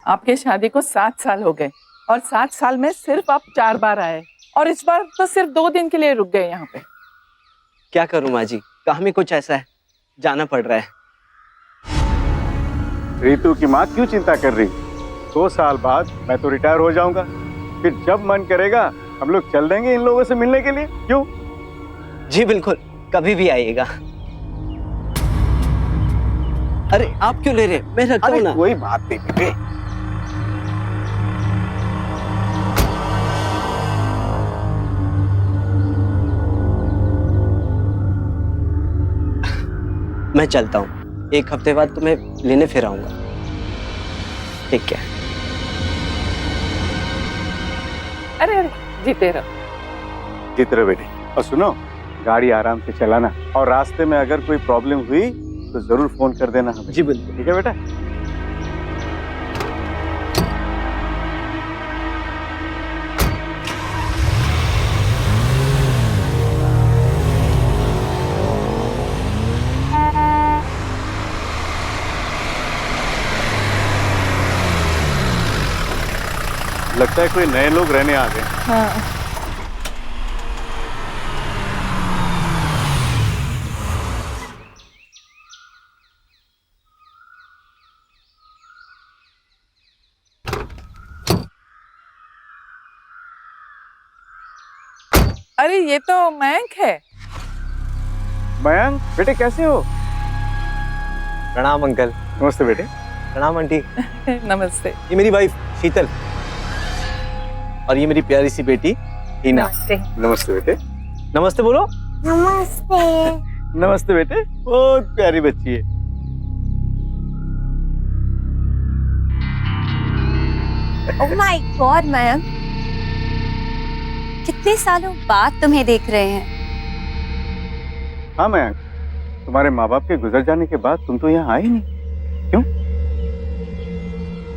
आपके शादी को 7 साल हो गए और 7 साल में सिर्फ आप 4 बार आए और इस बार तो सिर्फ 2 दिन के लिए रुक गए यहाँ पे। क्या करूं माँ जी, काम ही कुछ ऐसा है, जाना पड़ रहा है। रितु की माँ क्यों चिंता कर रही? 2 साल बाद मैं तो रिटायर हो जाऊंगा, फिर जब मन करेगा हम लोग चल देंगे इन लोगों से मिलने के लिए। क्यों? जी बिल्कुल, कभी भी आइएगा। अरे आप क्यों ले रहे? मैं रखता हूं ना। कोई बात नहीं बेटे। मैं चलता हूँ, 1 हफ्ते बाद तुम्हें लेने फिर आऊंगा। ठीक है। अरे अरे जीते रहो। जीते रहो बेटे। और सुनो, गाड़ी आराम से चलाना और रास्ते में अगर कोई प्रॉब्लम हुई तो जरूर फोन कर देना हमें। जी बिल्कुल। ठीक है बेटा। लगता है कोई नए लोग रहने आ गए। हाँ। अरे ये तो मयंक है। मयंक बेटे कैसे हो? प्रणाम अंकल। नमस्ते बेटे। प्रणाम आंटी। नमस्ते। ये मेरी वाइफ शीतल और ये मेरी प्यारी सी बेटी हीना। नमस्ते। नमस्ते बेटे। नमस्ते बोलो। नमस्ते। नमस्ते बेटे, बहुत प्यारी बच्ची है। ओह माय गॉड मैम, कितने सालों बाद तुम्हें देख रहे हैं। हाँ मयंक, तुम्हारे माँ बाप के गुजर जाने के बाद तुम तो यहाँ आई नहीं, क्यों?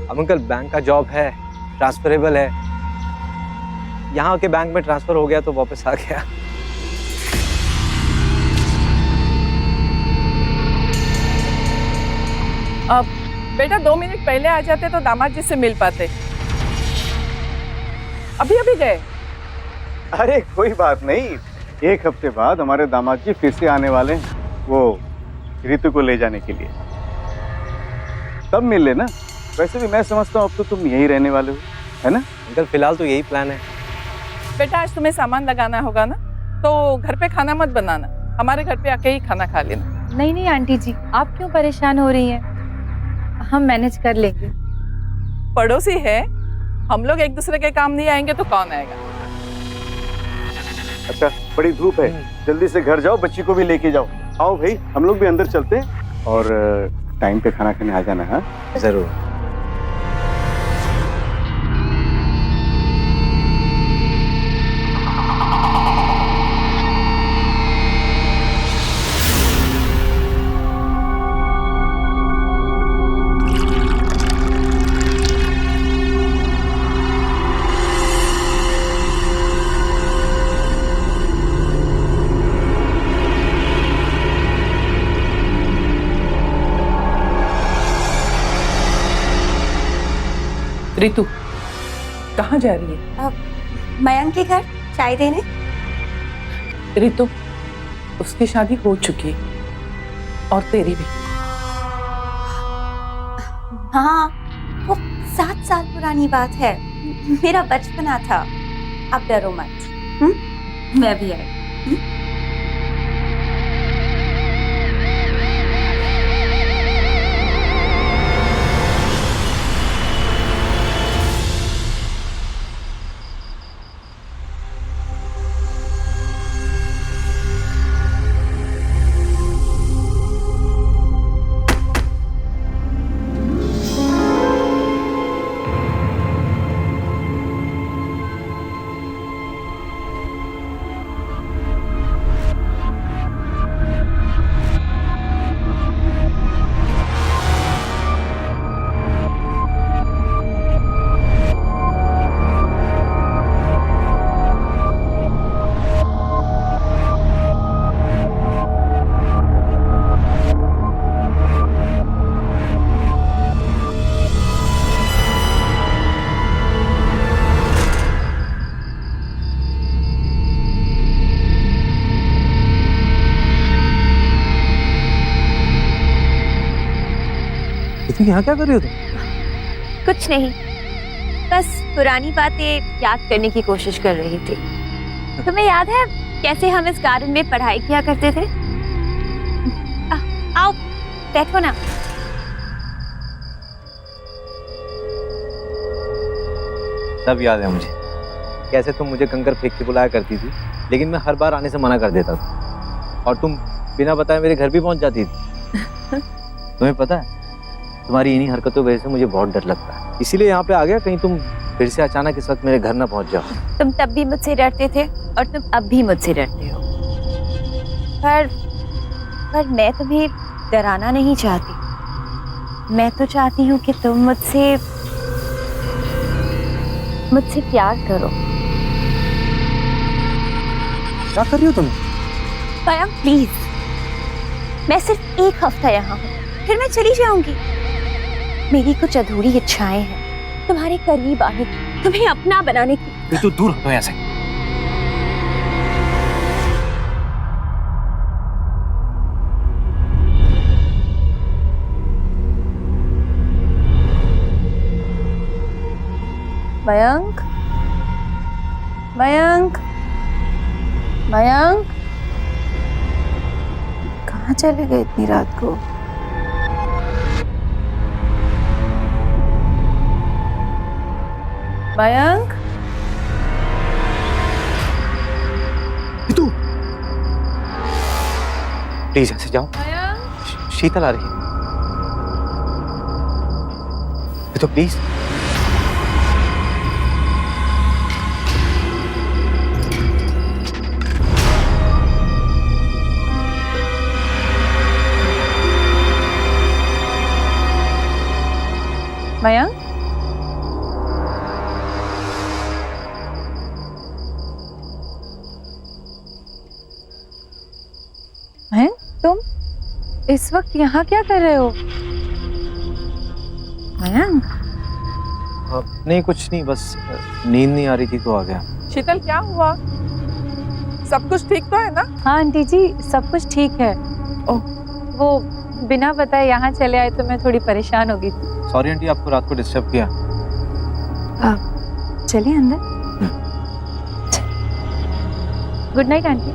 अब अंकल बैंक का जॉब है, ट्रांसफरेबल है। यहाँ के बैंक में ट्रांसफर हो गया तो वापस आ गया। अब बेटा 2 मिनट पहले आ जाते तो दामाद जी से मिल पाते। अभी अभी गए। अरे कोई बात नहीं, 1 हफ्ते बाद हमारे दामाद जी फिर से आने वाले हैं, वो रितु को ले जाने के लिए। तब मिल लेना। वैसे भी मैं समझता हूँ अब तो तुम यही रहने वाले हो, है ना? अंकल फिलहाल तो यही प्लान है। बेटा आज तुम्हें सामान लगाना होगा ना, तो घर पे खाना मत बनाना, हमारे घर पे आके ही खाना खा लेना। नहीं नहीं आंटी जी, आप क्यों परेशान हो रही हैं? हम मैनेज कर लेंगे। पड़ोसी है, हम लोग एक दूसरे के काम नहीं आएंगे तो कौन आएगा? अच्छा, बड़ी धूप है, जल्दी से घर जाओ, बच्ची को भी लेके जाओ। आओ भाई, हम लोग भी अंदर चलते हैं और टाइम पे खाना खाने आ जाना। हाँ जरूर। रितु कहाँ जा रही है? मयंक के घर चाय देने। रितु, उसकी शादी हो चुकी है और तेरी भी। हाँ, वो 7 साल पुरानी बात है, मेरा बचपना था। अब डरो मत। मैं भी आई। रितु यहाँ क्या कर रही हो तुम? कुछ नहीं, बस पुरानी बातें याद करने की कोशिश कर रही थी। तुम्हें याद है कैसे हम इस गार्डन में पढ़ाई किया करते थे? आओ बैठो ना। सब याद है मुझे, कैसे तुम मुझे कंकर फेंक के बुलाया करती थी, लेकिन मैं हर बार आने से मना कर देता था और तुम बिना बताए मेरे घर भी पहुंच जाती थी। तुम्हें पता है, तुम्हारी इन्हीं हरकतों की वजह से मुझे बहुत डर लगता है, इसीलिए यहाँ पे आ गया, कहीं तुम फिर से अचानक इस वक्त मेरे घर ना पहुंच जाओ। तुम तब भी मुझसे डरते थे और तुम अब भी मुझसे डरते हो, पर मैं तुम्हें डराना नहीं चाहती। मैं तो चाहती हूँ कि तुम मुझसे प्यार करो। क्या कर रही हो तुम? मयंक प्लीज, मैं सिर्फ 1 हफ्ता यहाँ हूँ, फिर मैं चली जाऊंगी। मेरी कुछ अधूरी इच्छाएं हैं तुम्हारे करीब आने की, तुम्हें अपना बनाने की। रितु दूर हटो यहाँ से। मयंक, मयंक, मयंक, कहाँ चले गए इतनी रात को? मयंक, रितु प्लीज ऐसे जाओ, मयंक, शीतल आ रही है। रितु प्लीज। मयंक, मयंक, तुम इस वक्त यहाँ क्या कर रहे हो? मयंक, नहीं कुछ नहीं, बस नींद नहीं आ रही थी तो आ गया। शीतल क्या हुआ? सब कुछ ठीक तो है ना? हाँ आंटी जी, सब कुछ ठीक है। ओह, वो बिना बताए यहाँ चले आए तो मैं थोड़ी परेशान हो गई थी। सॉरी आंटी, आपको रात को डिस्टर्ब किया। चलिए अंदर। Good night aunty.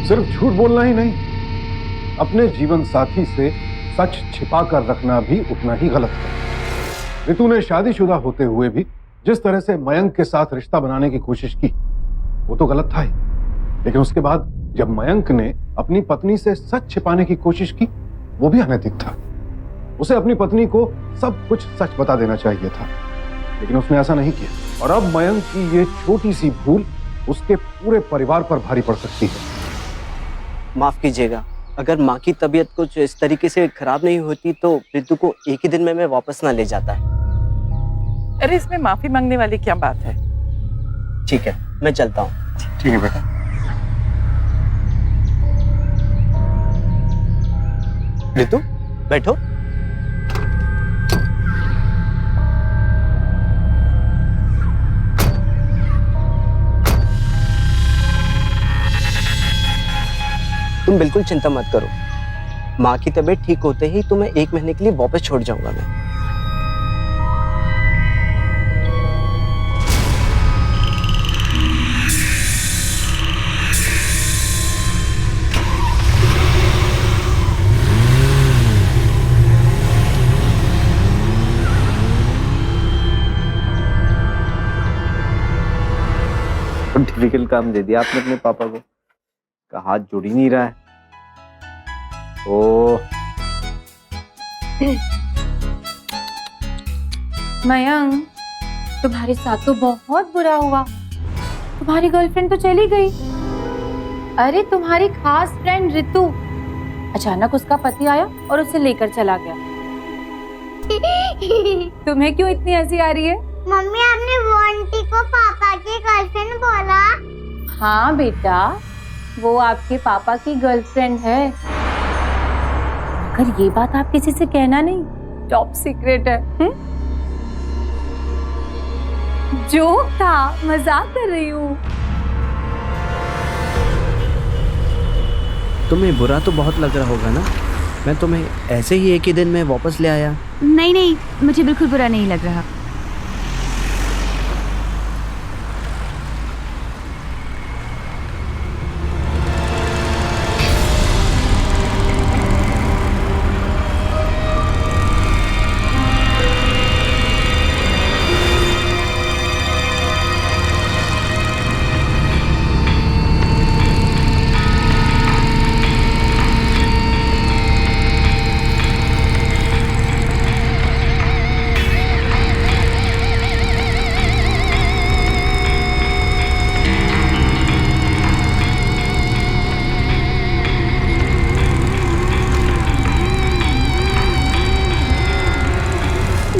सिर्फ झूठ बोलना ही नहीं, अपने जीवन साथी से सच छिपा कर रखना भी उतना ही गलत है। रितु ने शादीशुदा होते हुए भी जिस तरह से मयंक के साथ रिश्ता बनाने की कोशिश की, वो तो गलत था ही, लेकिन उसके बाद जब मयंक ने अपनी पत्नी से सच छिपाने की कोशिश की, वो भी अनैतिक था। उसे अपनी पत्नी को सब कुछ सच बता देना चाहिए था, लेकिन उसने ऐसा नहीं किया। और अब मयंक की ये छोटी सी भूल उसके पूरे परिवार पर भारी पड़ सकती है। माफ कीजिएगा, अगर माँ की तबीयत कुछ इस तरीके से खराब नहीं होती तो रितु को एक ही दिन में मैं वापस ना ले जाता है। अरे इसमें माफी मांगने वाली क्या बात है? ठीक है, मैं चलता हूँ। ठीक है बेटा। रितु बैठो। तुम बिल्कुल चिंता मत करो, माँ की तबीयत ठीक होते ही तुम्हें 1 महीने के लिए वापस छोड़ जाऊंगा मैं। डिफिकल्ट काम दे दिया आपने अपने पापा को, का हाथ जुड़ ही नहीं रहा है। ओ मयंक, तुम्हारे साथ तो बहुत बुरा हुआ। तुम्हारी गर्लफ्रेंड तो चली गई। अरे तुम्हारी खास फ्रेंड रितु, अचानक उसका पति आया और उसे लेकर चला गया। तुम्हें क्यों इतनी हंसी आ रही है? मम्मी आपने वो आंटी को पापा की गर्लफ्रेंड बोला। हाँ बेटा, वो आपके पापा की गर्लफ्रेंड है। अगर ये बात आप किसी से कहना नहीं, टॉप सीक्रेट है। जोक था, मजाक कर रही हूँ। तुम्हें बुरा तो बहुत लग रहा होगा ना? मैं तुम्हें ऐसे ही एक ही दिन में वापस ले आया। नहीं नहीं, मुझे बिल्कुल बुरा नहीं लग रहा।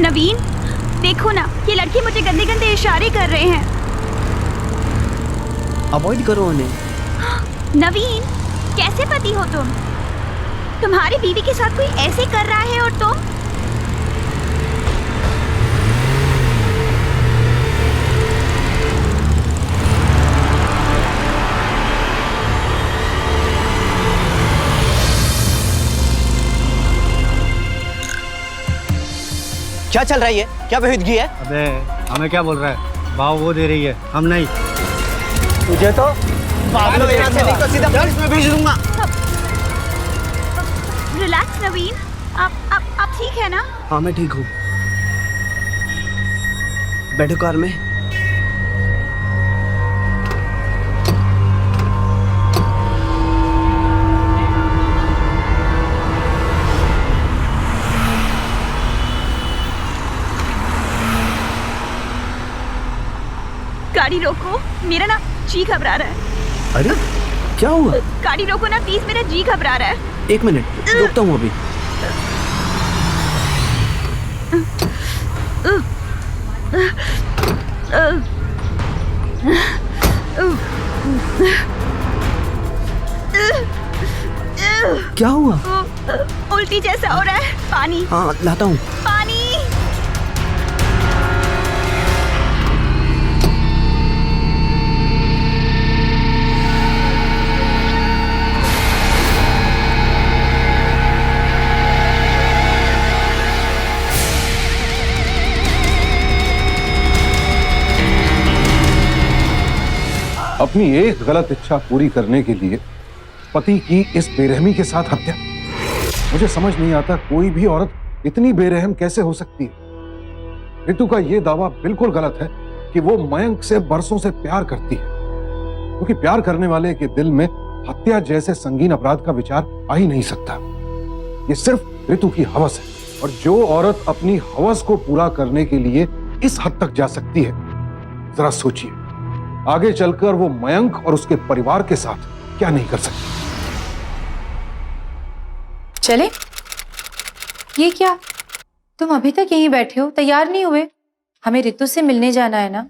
नवीन, देखो ना, ये लड़के मुझे गंदे गंदे इशारे कर रहे हैं। अवॉइड करो उन्हें। नवीन, कैसे पति हो तुम? तुम्हारी बीवी के साथ कोई ऐसे कर रहा है और तुम? क्या चल रहा है ये? क्या बहिदगी है? अबे हमें क्या बोल रहा है? भाव वो दे रही है, हम नहीं। तुझे तो पागल यहाँ से नहीं तो सीधा पुलिस में भेज दूंगा। रिलैक्स नवीन, आप ठीक है ना? हाँ मैं ठीक हूँ। बैठो कार में। गाड़ी रोको, मेरा ना जी घबरा रहा है। अरे क्या हुआ? गाड़ी रोको ना प्लीज, मेरा जी घबरा रहा है। एक मिनट, रुकता हूँ अभी। क्या हुआ? उल्टी जैसा हो रहा है। पानी। हाँ लाता हूँ। पानी। अपनी एक गलत इच्छा पूरी करने के लिए पति की इस बेरहमी के साथ हत्या। मुझे समझ नहीं आता कोई भी औरत इतनी बेरहम कैसे हो सकती है। ऋतु का यह दावा बिल्कुल गलत है कि वो मयंक से बरसों से प्यार करती है, क्योंकि प्यार करने वाले के दिल में हत्या जैसे संगीन अपराध का विचार आ ही नहीं सकता। ये सिर्फ ऋतु की हवस है, और जो औरत अपनी हवस को पूरा करने के लिए इस हद तक जा सकती है, जरा सोचिए आगे चलकर वो मयंक और उसके परिवार के साथ क्या नहीं कर सकती। चले? ये क्या, तुम अभी तक यहीं बैठे हो, तैयार नहीं हुए? हमें ऋतु से मिलने जाना है ना।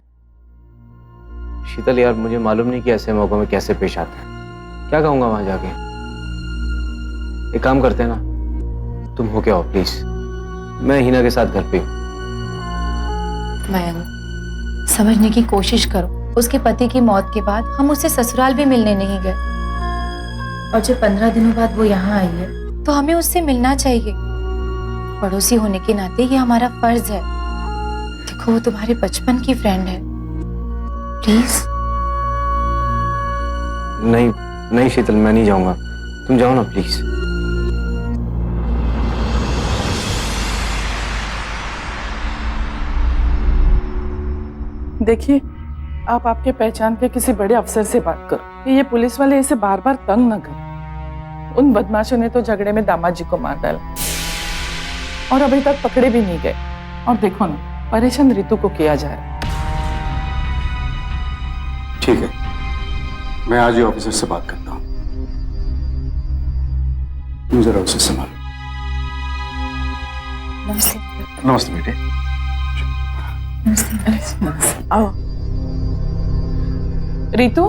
शीतल यार, मुझे मालूम नहीं कि ऐसे मौकों में कैसे पेश आता है। क्या कहूंगा वहां जाके? एक काम करते हैं ना, तुम हो क्या हो प्लीज, मैं हिना के साथ घर पे हूं। मयंक, समझने की कोशिश करो। उसके पति की मौत के बाद हम उससे ससुराल भी मिलने नहीं गए, और जब 15 दिनों बाद वो यहाँ आई है तो हमें उससे मिलना चाहिए। पड़ोसी होने के नाते ये हमारा फर्ज है। देखो, वो तुम्हारे बचपन की फ्रेंड है, प्लीज। नहीं नहीं शीतल, मैं नहीं जाऊंगा, तुम जाओ ना प्लीज। देखिए, आप आपके पहचान के किसी बड़े अफसर से बात करो कि ये पुलिस वाले इसे बार बार तंग न करें। उन बदमाशों ने तो झगड़े में दामाद जी को मार डाला और अभी तक पकड़े भी नहीं गए। और देखो ना, परेशान ऋतु को किया जा रहा है। ठीक है, मैं आज ही ऑफिसर से बात करता हूँ। तुम जरा उसे संभालो। नमस्ते। नमस्ते बेटे। नमस्ते। आओ रितु,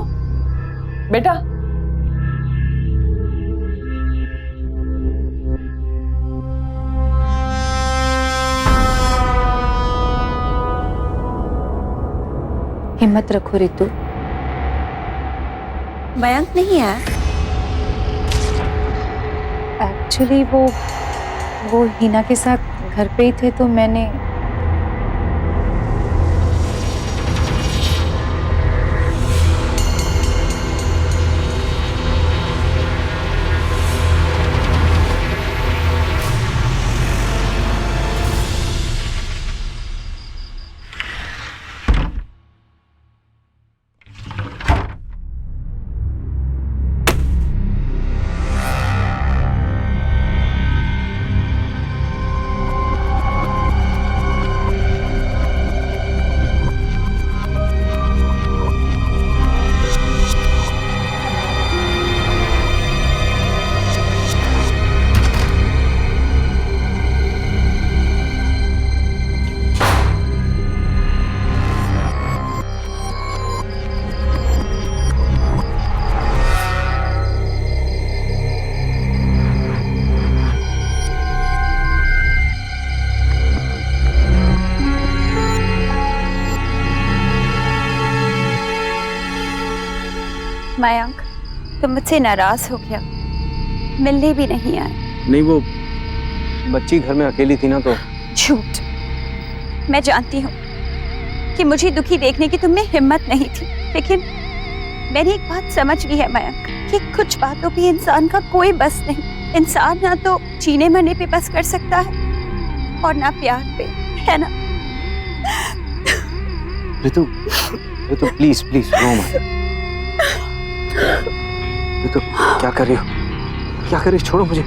बेटा हिम्मत रखो रितु। मयंक नहीं है। एक्चुअली वो हिना के साथ घर पे ही थे तो मैंने मयंक, तुम मुझसे नाराज हो गया, मिलने भी नहीं आए। नहीं, वो बच्ची घर में अकेली थी ना तो। झूठ। मैं जानती हूँ कि मुझे दुखी देखने की तुम में हिम्मत नहीं थी, लेकिन मैंने एक बात समझ ली है मयंक कि कुछ बातों पे इंसान का कोई बस नहीं। इंसान ना तो जीने मरने पे बस कर सकता है और ना प्यार पे, है ना? रितु, रितु प्लीज प्लीज रो मत। रितु क्या कर रही हो? क्या कर रही हो? छोड़ो मुझे।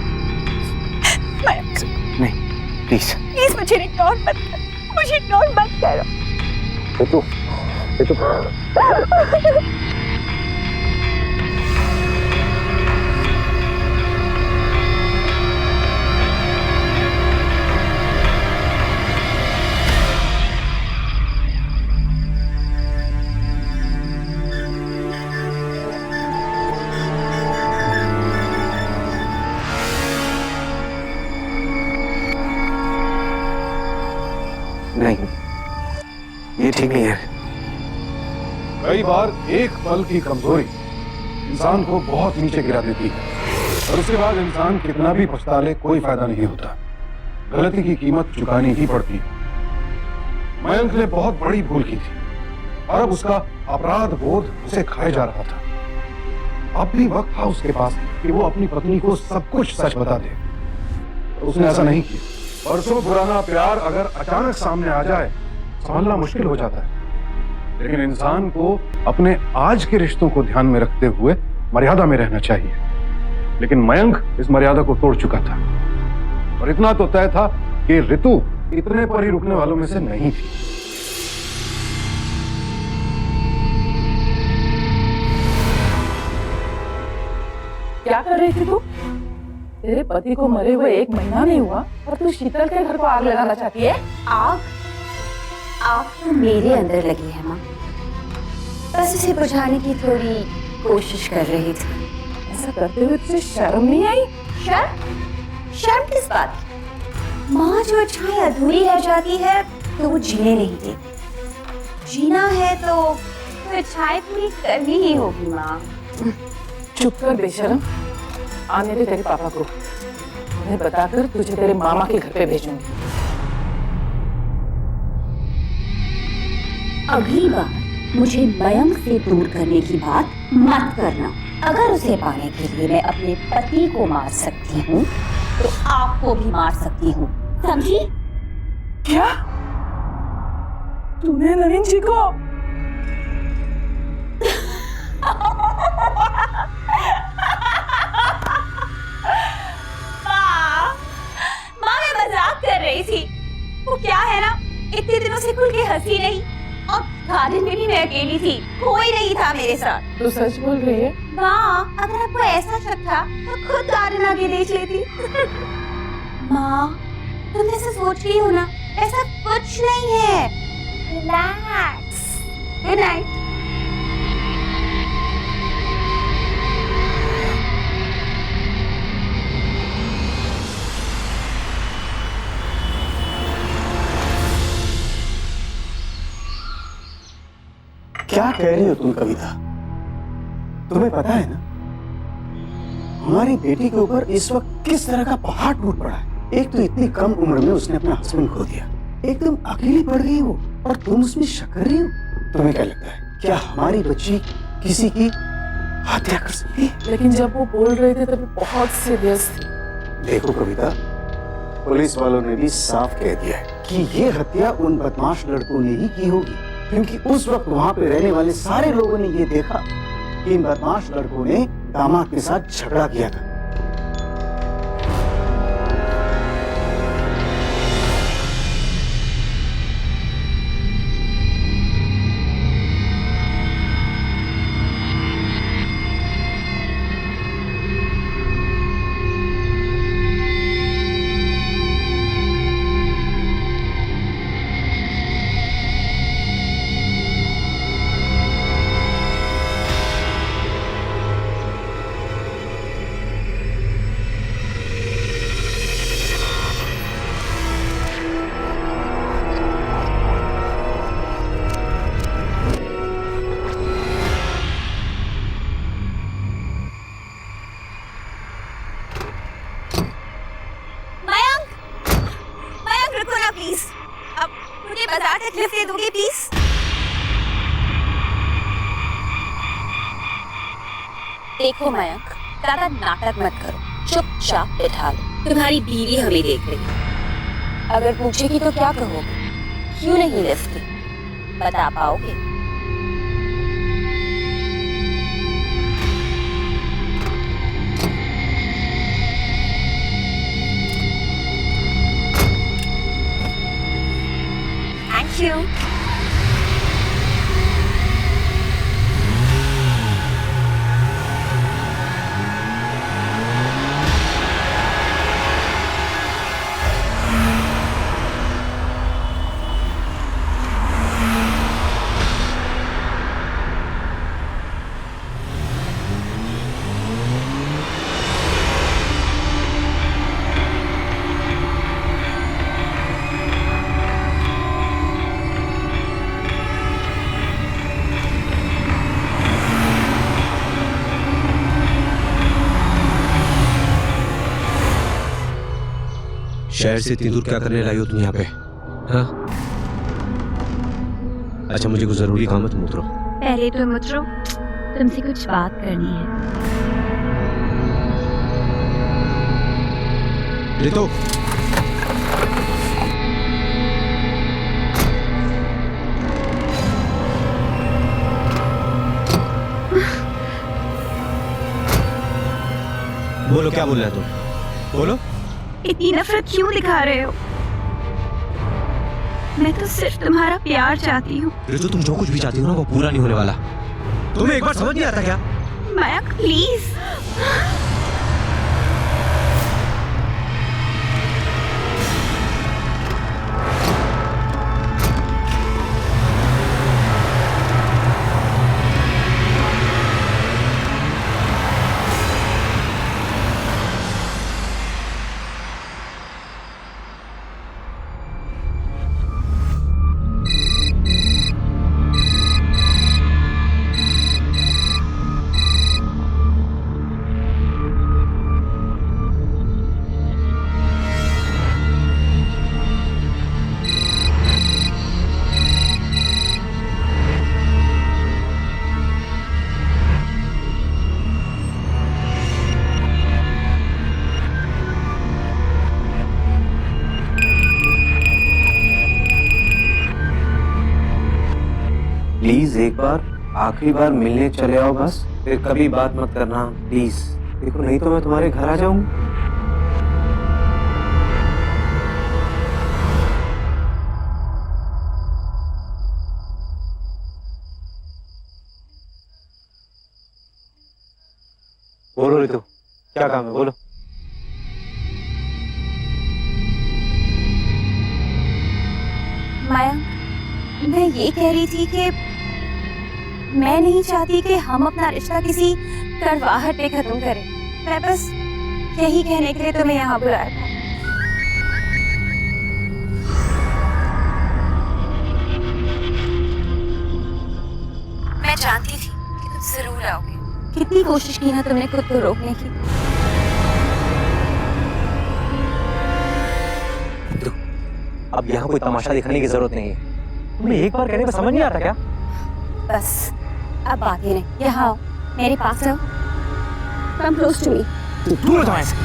मयंक नहीं प्लीज। प्लीज मुझे इग्नोर मत कर, मुझे इग्नोर मत करो। रितु, रितु नहीं, ये ठीक नहीं है। कई बार एक पल की कमजोरी इंसान को बहुत नीचे गिरा देती है और उसके बाद इंसान कितना भी पछता ले कोई फायदा नहीं होता। गलती की कीमत चुकानी ही पड़ती है। मयंक ने बहुत बड़ी भूल की थी और अब उसका अपराध बोध उसे खाए जा रहा था। अब भी वक्त था उसके पास कि वो अपनी पत्नी को सब कुछ सच बता दे, तो उसने ऐसा नहीं किया। बरसों पुराना प्यार अगर अचानक सामने आ जाए संभलना मुश्किल हो जाता है, लेकिन इंसान को अपने आज के रिश्तों को ध्यान में रखते हुए मर्यादा में रहना चाहिए। लेकिन मयंक इस मर्यादा को तोड़ चुका था और इतना तो तय था कि ऋतु इतने पर ही रुकने वालों में से नहीं थी। क्या कर रही थी तू? तेरे पति को मरे हुए 1 महीना नहीं हुआ और तू शीतल के घर को आग लगाना चाहती है? आग? आग तो मेरे अंदर लगी है माँ, बस इसे बुझाने की थोड़ी कोशिश कर रही थी। ऐसा करते हुए तुझे शर्म नहीं आई? शर्म? शर्म किस बात की? माँ, जो इच्छाएं अधूरी रह जाती है तो वो जीने नहीं देती। जीना है तो इच्छाएं पूरी करनी ही होगी माँ। चुप कर बेशरम। आने दे तेरे पापा को, उन्हें बताकर तुझे तेरे मामा के घर पे भेजूंगी। अगली बार मुझे मयंक से दूर करने की बात मत करना। अगर उसे पाने के लिए मैं अपने पति को मार सकती हूँ तो आपको भी मार सकती हूँ, समझी? क्या तूने नवीन जी को? माँ, मैं मजाक कर रही थी। वो क्या है ना, इतने दिनों से खुल के हंसी नहीं और गार्डन में भी मैं अकेली थी, कोई नहीं था मेरे साथ। तू सच बोल रही है? माँ, अगर आपको ऐसा शक था तो खुद गार्डन आगे देख लेती। माँ, तुम जैसे सोच रही हो ना, ऐसा कुछ नहीं है। रिलैक्स। Good night. क्या कह रही हो तुम कविता? तुम्हें पता है ना हमारी बेटी के ऊपर इस वक्त किस तरह का पहाड़ टूट पड़ा है। एक तो इतनी कम उम्र में उसने अपना हस्बैंड खो दिया, एकदम अकेली पड़ गई वो, और तुम उसमें शक कर रही हो। तुम्हें क्या लगता है क्या हमारी बच्ची किसी की हत्या कर सकती है? लेकिन जब वो बोल रहे थे तभी बहुत सीरियस थी। देखो कविता, पुलिस वालों ने भी साफ कह दिया है कि ये हत्या उन बदमाश लड़कों ने ही की होगी, क्योंकि उस वक्त वहां पे रहने वाले सारे लोगों ने ये देखा कि इन बदमाश लड़कों ने दामाद के साथ झगड़ा किया था। प्लीज, अब मुझे बाजार तक लिफ्ट दे दोगे प्लीज? देखो मयंक, ज्यादा नाटक मत करो, चुपचाप बैठा लो। तुम्हारी बीवी हमें देख रही है, अगर पूछेगी तो क्या कहोगे? क्यों नहीं लिफ्ट दी? बता पाओगे? Thank you. शहर से इतनी दूर क्या करने लाई हो तुम यहाँ पे? हाँ? अच्छा, मुझे कुछ जरूरी काम है, तुम उतरो। पहले तुम उतरो, तुमसे कुछ बात करनी है। रितु, बोलो क्या बोल रहे हो तुम? बोलो। इतनी नफरत क्यों दिखा रहे हो? मैं तो सिर्फ तुम्हारा प्यार चाहती हूँ। रितु, तुम जो कुछ भी चाहती हो ना वो पूरा नहीं होने वाला। तुम्हें एक बार समझ नहीं आता क्या? मयंक प्लीज। प्लीज एक बार, आखिरी बार मिलने चले आओ बस, फिर कभी बात मत करना प्लीज। देखो नहीं तो मैं तुम्हारे घर आ जाऊंगा। बोलो रितु, क्या काम है? बोलो। ये कह रही थी कि मैं नहीं चाहती कि हम अपना रिश्ता किसी कड़वाहट पे खत्म करें। मैं बस यही कहने के लिए तुम्हें यहाँ बुलाया था। मैं जानती थी कि तुम जरूर आओगे। कितनी कोशिश की ना तुमने खुद को रोकने की। अब यहाँ कोई तमाशा दिखाने की जरूरत नहीं है। तुम्हें एक बार कहने में समझ नहीं आता क्या? बस अब बातें नहीं, यहाँ आओ, मेरे पास आओ। Come close to me. दूर हो जाओ ऐसे।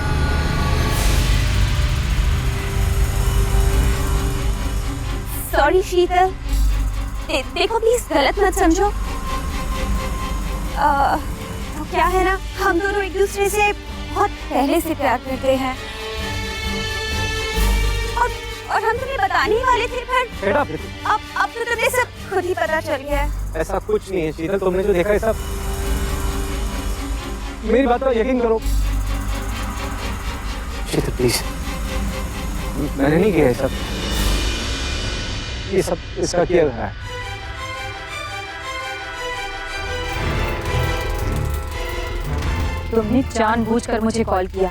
Sorry शीतल, देखो प्लीज गलत मत समझो। तो क्या है ना, हम दोनों एक दूसरे से बहुत पहले से प्यार करते हैं और हम तुम्हें बताने ही वाले थे, पर अब तो तुम्हें सब खुद ही पता चल गया है। ऐसा कुछ नहीं है शीतल, तुमने जो देखा है सब, मेरी बात पर यकीन करो। शीतल प्लीज, मैंने नहीं किया ये सब इसका किया गया है। तुमने जानबूझकर मुझे कॉल किया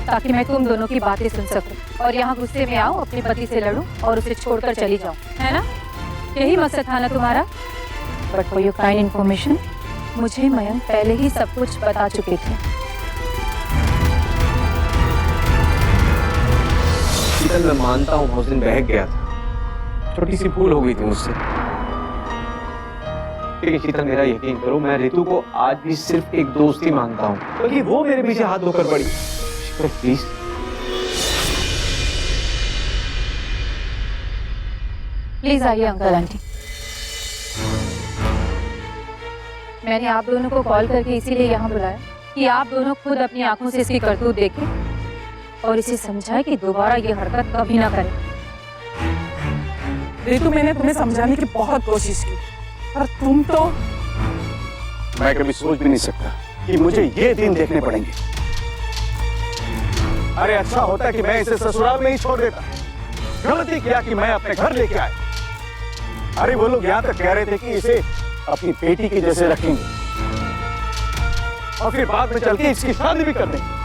ताकि मैं तुम दोनों की बातें सुन सकूं और यहाँ गुस्से में आऊं, अपने पति से लड़ूं और उसे छोड़कर चली जाऊं, है ना? यही मकसद था ना तुम्हारा? But for your kind information, मुझे मयंक पहले ही सब कुछ बता चुके थे। शीतल मैं मानता हूँ उस दिन बहक गया था, छोटी सी भूल हो गई थी मुझसे। लेकिन शीतल मेरा यकीन करो, मैं रितु को आज भी सिर्फ एक दोस्त ही मानता हूँ, बल्कि वो मेरे पीछे हाथ धोकर पड़ी। प्लीज प्लीज आइए अंकल आंटी। मैंने आप दोनों को कॉल करके इसीलिए यहाँ बुलाया कि आप दोनों खुद अपनी आंखों से इसकी करतूत देखें और इसे समझाएं कि दोबारा ये हरकत कभी ना करे। रितु, मैंने तुम्हें समझाने की बहुत कोशिश की, पर तुम तो। मैं कभी सोच भी नहीं सकता कि मुझे ये दिन देखने पड़ेंगे। अरे अच्छा होता कि मैं इसे ससुराल में ही छोड़ देता। गलती किया कि मैं अपने घर लेके आया। अरे वो लोग यहाँ तक कह रहे थे कि इसे अपनी बेटी के जैसे रखेंगे और फिर बाद में चल के इसकी शादी भी कर देंगे।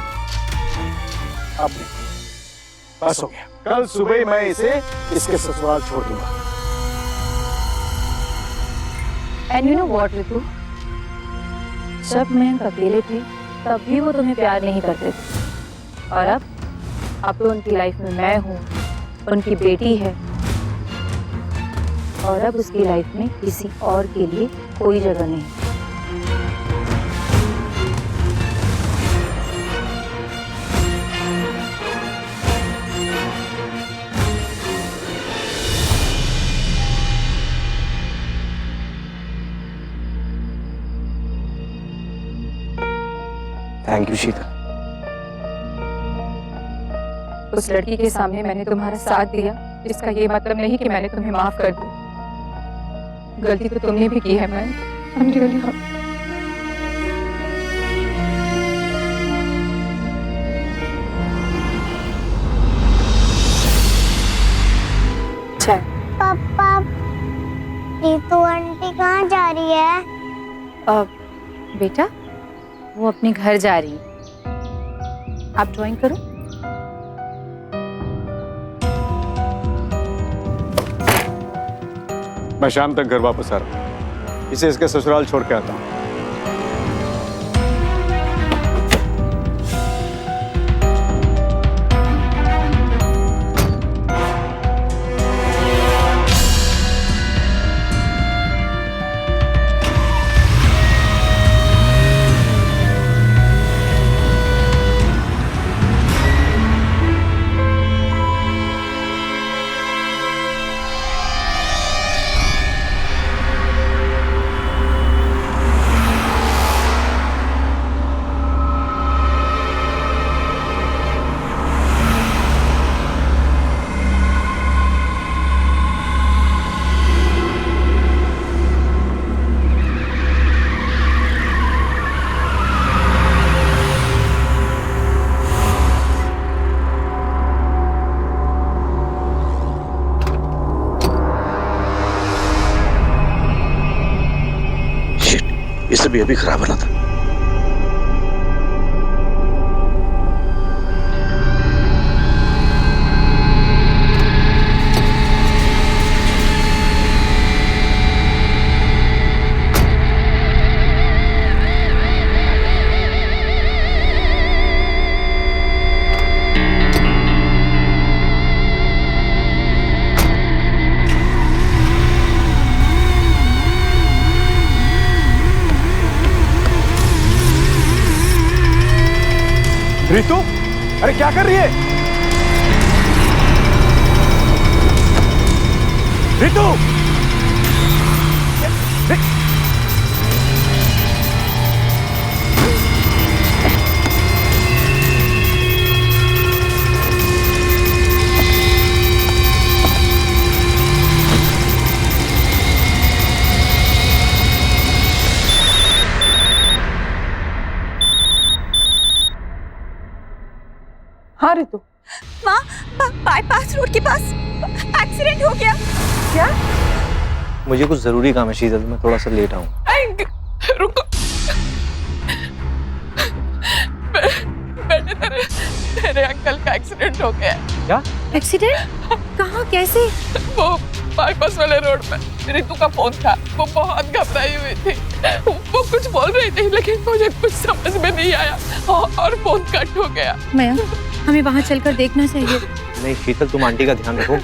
अब नहीं, बस हो गया। कल सुबह मैं इसे इसके ससुराल छोड़ दूंगा। And you know what Ritu, जब मयंक अकेले थे तब भी वो तुम्हें प्यार नहीं करते थे, और अब तो उनकी लाइफ में मैं हूँ, उनकी बेटी है, और अब उसकी लाइफ में किसी और के लिए कोई जगह नहीं। थैंक यू शीतल। उस लड़की के सामने मैंने तुम्हारा साथ दिया, इसका ये मतलब नहीं कि मैंने तुम्हें माफ कर दिया। गलती तो तुमने भी की है मैम। I'm really sorry। पापा, रितु आंटी कहाँ जा रही है? बेटा, वो अपने घर जा रही है। आप ड्राइंग करो। मैं शाम तक घर वापस आ रहा हूँ। इसे इसके ससुराल छोड़ के आता हूँ। से भी अभी खराब होना था। रितु, अरे क्या कर रही है? रितु! हाँ रितु। माँ, बाईपास रोड के पास एक्सीडेंट हो गया। क्या? मुझे कुछ जरूरी काम है शीतल, मैं थोड़ा सा लेट आऊँ। रुको, बेटे तेरे अंकल का एक्सीडेंट हो गया। क्या एक्सीडेंट? कहाँ, कैसे? वो बाईपास वाले रोड पे रितु का फोन था। वो बहुत घबराई हुई थी। वो कुछ बोल रही थी लेकिन मुझे कुछ समझ में नहीं आया और फोन कट हो गया। मयंक, हमें वहाँ चलकर देखना चाहिए। नहीं शीतल, तुम आंटी का ध्यान रखो,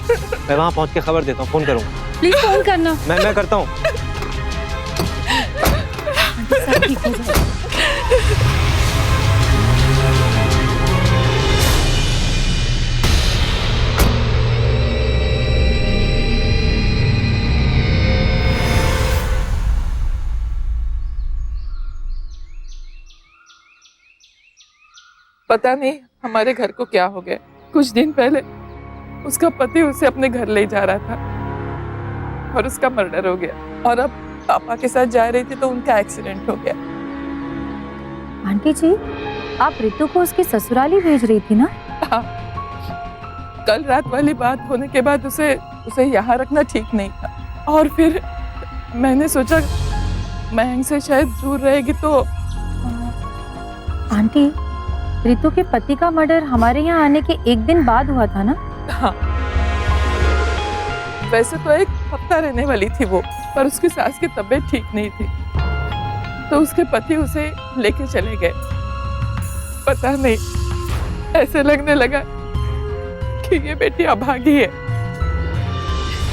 मैं वहाँ पहुँच के खबर देता हूँ, फोन करूँगा। प्लीज फोन करना। मैं करता हूँ। सब ठीक हो जाएगा। पता नहीं हमारे घर को क्या हो गया। कुछ दिन पहले उसका पति उसे अपने घर ले जा रहा था और उसका मर्डर हो गया। और अब पापा के साथ जा रही थी तो उनका एक्सीडेंट हो गया। आंटी जी, आप रितु को उसके ससुराल ही भेज रही थी ना? हाँ, कल रात वाली बात होने के बाद उसे यहाँ रखना ठीक नहीं था। और फिर मैंने सोचा मयंक से शायद दूर रहेगी तो। आंटी, रितु के पति का मर्डर हमारे यहाँ आने के एक दिन बाद हुआ था ना? हाँ, वैसे तो एक हफ्ता रहने वाली थी वो, पर उसकी सास की तबीयत ठीक नहीं थी तो उसके पति उसे लेके चले गए। पता नहीं, ऐसे लगने लगा कि ये बेटी अभागी है।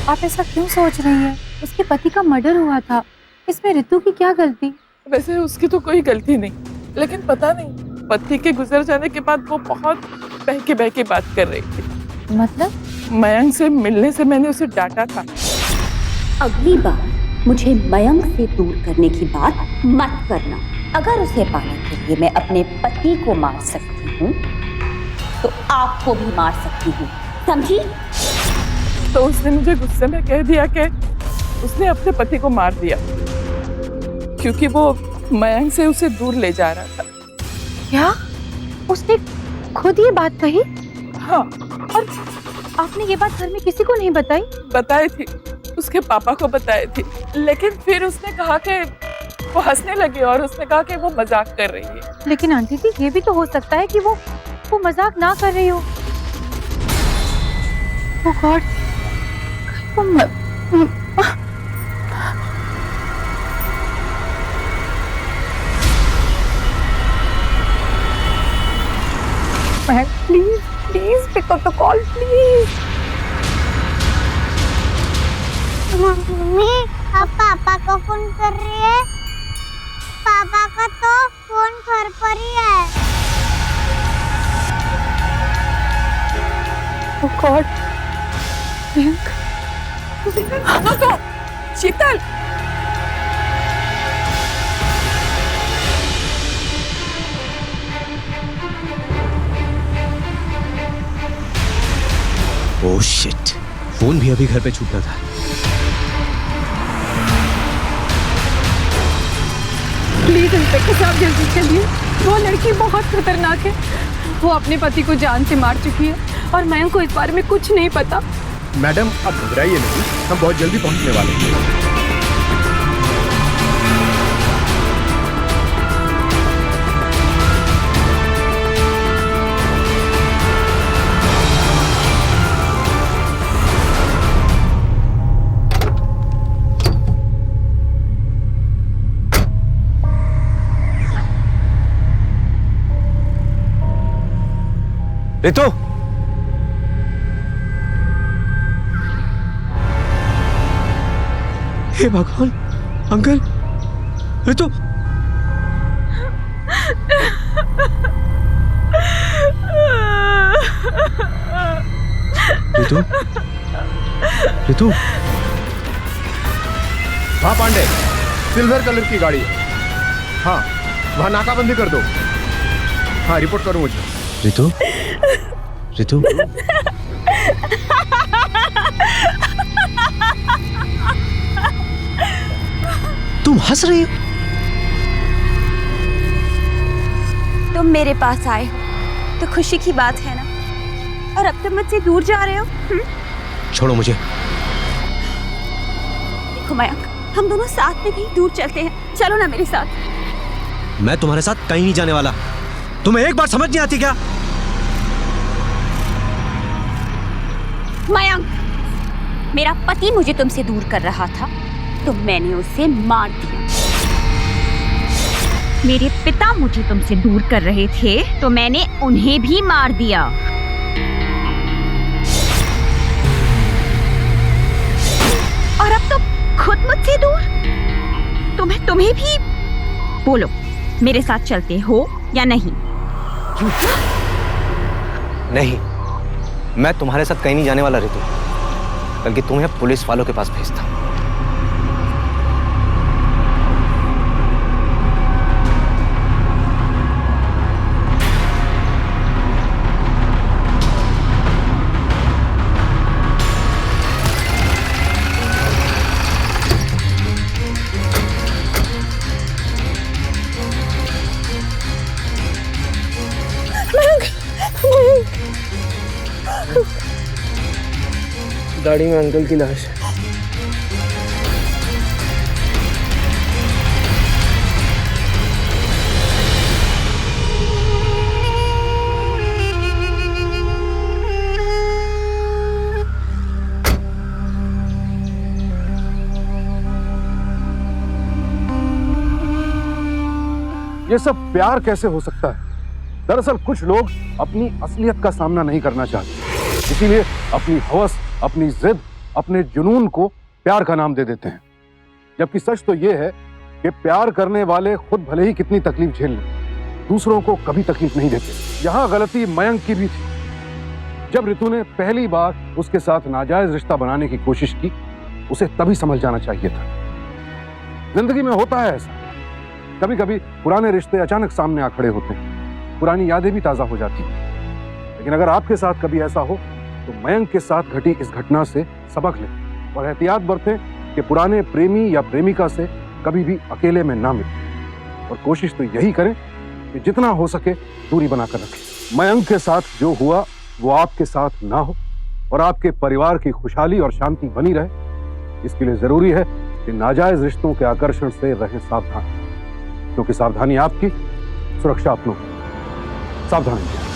आप ऐसा क्यों सोच रही हैं? उसके पति का मर्डर हुआ था, इसमें रितु की क्या गलती? वैसे उसकी तो कोई गलती नहीं, लेकिन पता नहीं पति के गुजर जाने के बाद वो बहुत बहकी बात कर रही थी। मतलब? मयंक से मिलने से मैंने उसे डांटा था। अगली बार मुझे मयंक से दूर करने की बात मत करना। अगर उसे पाने के लिए मैं अपने पति को मार सकती हूँ तो आपको भी मार सकती हूँ, समझी? तो उसने मुझे गुस्से में कह दिया कि उसने अपने पति को मार दिया क्योंकि वो मयंक से उसे दूर ले जा रहा था। क्या? उसने खुद ये बात कही? हाँ। और आपने ये बात घर में किसी को नहीं बताई? बताई थी, उसके पापा को बताई थी, लेकिन फिर उसने कहा कि वो हंसने लगी और उसने कहा कि वो मजाक कर रही है। लेकिन आंटी जी, ये भी तो हो सकता है कि वो मजाक ना कर रही हो। Oh god, please pick up the call please. Mummy, आप पापा को फोन कर रही है? पापा का तो फोन घर पर ही है। ओह गॉड, शीतल, ओह शिट, फोन भी अभी घर पे छूटा था। प्लीज इंस्पेक्टर साहब जल्दी चलिए, वो लड़की बहुत खतरनाक है। वो अपने पति को जान से मार चुकी है और मयंक को इस बारे में कुछ नहीं पता। मैडम, आप घबराइए नहीं, हम बहुत जल्दी पहुंचने वाले हैं। रितु, हे भगवान, अंकल, रितु, रितु, रितु। हाँ पांडे, सिल्वर कलर की गाड़ी है। हाँ, वहां नाकाबंदी कर दो। हाँ, रिपोर्ट करो मुझे। रितु, रितु, तुम हंस रही हो? तुम मेरे पास आए हो तो खुशी की बात है ना, और अब तुम मुझसे दूर जा रहे हो। छोड़ो मुझे। देखो मयंक, हम दोनों साथ में कहीं दूर चलते हैं, चलो ना मेरे साथ। मैं तुम्हारे साथ कहीं नहीं जाने वाला। तुम्हें एक बार समझ नहीं आती क्या? मयंक, मेरा पति मुझे तुमसे दूर कर रहा था तो मैंने उसे मार दिया। मेरे पिता मुझे तुमसे दूर कर रहे थे तो मैंने उन्हें भी मार दिया। और अब तो खुद मुझसे दूर। तुम्हें भी बोलो, मेरे साथ चलते हो या नहीं? नहीं, मैं तुम्हारे साथ कहीं नहीं जाने वाला रितु, बल्कि तुम्हें पुलिस वालों के पास भेजता हूं। गाड़ी में अंकल की लाश है। ये सब प्यार कैसे हो सकता है? दरअसल कुछ लोग अपनी असलियत का सामना नहीं करना चाहते, इसीलिए अपनी हवस, अपनी जिद, अपने जुनून को प्यार का नाम दे देते हैं। जबकि सच तो यह है कि प्यार करने वाले खुद भले ही कितनी तकलीफ झेल लें, दूसरों को कभी तकलीफ नहीं देते। यहां गलती मयंक की भी थी। जब रितु ने पहली बार उसके साथ नाजायज रिश्ता बनाने की कोशिश की, उसे तभी समझ जाना चाहिए था। जिंदगी में होता है ऐसा, कभी कभी पुराने रिश्ते अचानक सामने आ खड़े होते हैं, पुरानी यादें भी ताजा हो जाती हैं। लेकिन अगर आपके साथ कभी ऐसा हो तो मयंक के साथ घटी इस घटना से सबक लें और एहतियात बरतें कि पुराने प्रेमी या प्रेमिका से कभी भी अकेले में ना मिलें। और कोशिश तो यही करें कि जितना हो सके दूरी बनाकर रखें। मयंक के साथ जो हुआ वो आपके साथ ना हो और आपके परिवार की खुशहाली और शांति बनी रहे। इसके लिए जरूरी है कि नाजायज रिश्तों के आकर्षण से रहें सावधान, क्योंकि सावधानी आपकी, सुरक्षा अपनों की। सावधान रहिए।